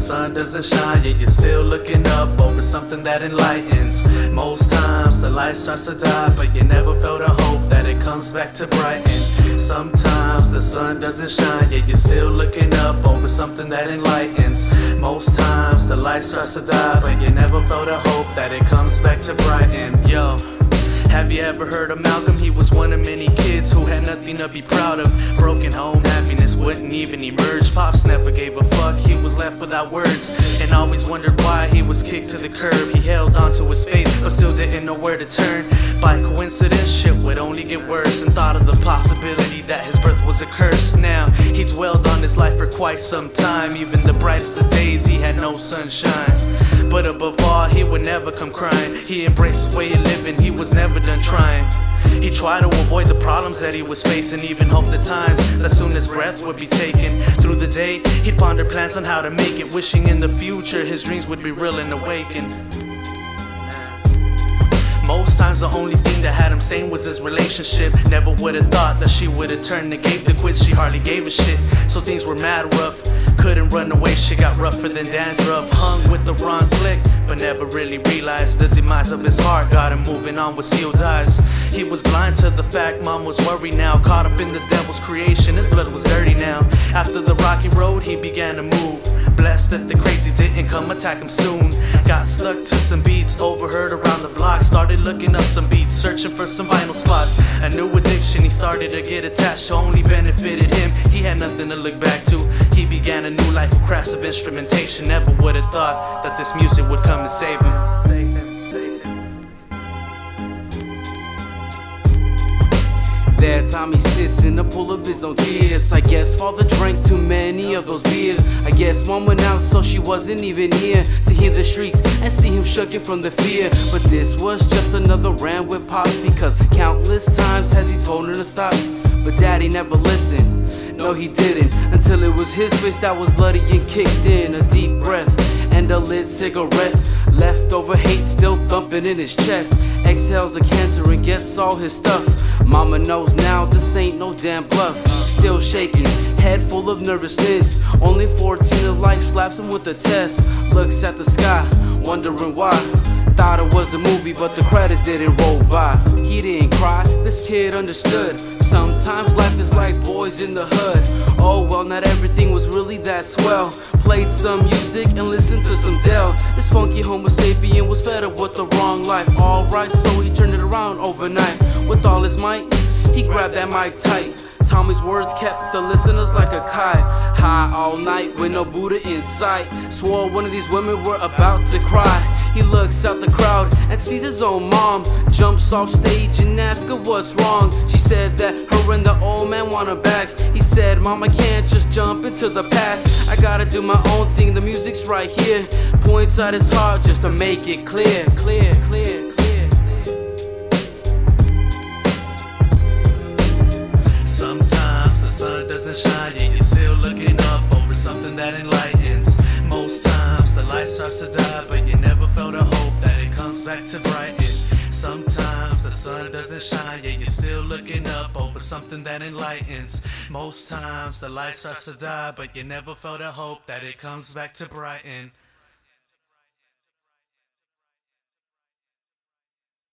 sun doesn't shine, yet you're still looking up over something that enlightens. Most times the light starts to die, but you never felt a hope that it comes back to brighten. Sometimes the sun doesn't shine, yet you're still looking up over something that enlightens. Most times the light starts to die, but you never felt a hope that it comes back to brighten. Yo, have you ever heard of Malcolm? He was one of many kids who had nothing to be proud of. Broken home, happiness wouldn't even emerge. Pops never gave a fuck, he was left without words, and always wondered why he was kicked to the curb. He held on to his faith, but still didn't know where to turn. By coincidence, shit would only get worse, and thought of the possibility that his birth was a curse. Now, he dwelled on his life for quite some time. Even the brightest of days, he had no sunshine. But above all, he would never come crying. He embraced his way of living, he was never done trying. He tried to avoid the problems that he was facing, even hoped the times that soon his breath would be taken. Through the day, he'd ponder plans on how to make it, wishing in the future his dreams would be real and awakened. Most times the only thing that had him sane was his relationship. Never would've thought that she would've turned and gave the quits. She hardly gave a shit, so things were mad rough. Couldn't run away, shit got rougher than dandruff. Hung with the wrong clique, but never really realized the demise of his heart got him moving on with sealed eyes. He was blind to the fact mom was worried now. Caught up in the devil's creation, his blood was dirty now. After the rocky road, he began to move. Blessed that the crazy didn't come attack him soon. Got stuck to some beats, overheard around the block. Started looking up some beats, searching for some vinyl spots. A new addiction, he started to get attached to, only benefited him. He had nothing to look back to. He began a new life of crass of instrumentation. Never would have thought that this music would come and save him. There, Tommy sits in a pool of his own tears. I guess father drank too many of those beers. I guess mom went out so she wasn't even here to hear the shrieks and see him shaking from the fear. But this was just another rant with Pops, because countless times has he told her to stop, but Daddy never listened. No, he didn't, until it was his fist that was bloody and kicked in. A deep breath and a lit cigarette. Leftover hate still thumping in his chest. Exhales the cancer and gets all his stuff. Mama knows now this ain't no damn bluff. Still shaking, head full of nervousness. Only 14 of life slaps him with a test. Looks at the sky, wondering why. Thought it was a movie, but the credits didn't roll by. He didn't cry, this kid understood. Sometimes life is like boys in the hood. Oh well, not everything was really that swell. Played some music and listened to some Dell. This funky homo sapien was fed up with the wrong life. Alright, so he turned it around overnight. With all his might, he grabbed that mic tight. Tommy's words kept the listeners like a kite. High all night with no Buddha in sight. Swore one of these women were about to cry. He looks out the crowd and sees his own mom. Jumps off stage and asks her what's wrong. She said that her and the old man want her back. He said, Mom, I can't just jump into the past. I gotta do my own thing, the music's right here. Points at his heart just to make it clear, clear, clear. Sometimes the sun doesn't shine, yet you're still looking up over something that enlightens. Most times the light starts to die, but you never felt a hope that it comes back to brighten. Sometimes the sun doesn't shine, yet you're still looking up over something that enlightens. Most times the light starts to die, but you never felt a hope that it comes back to brighten.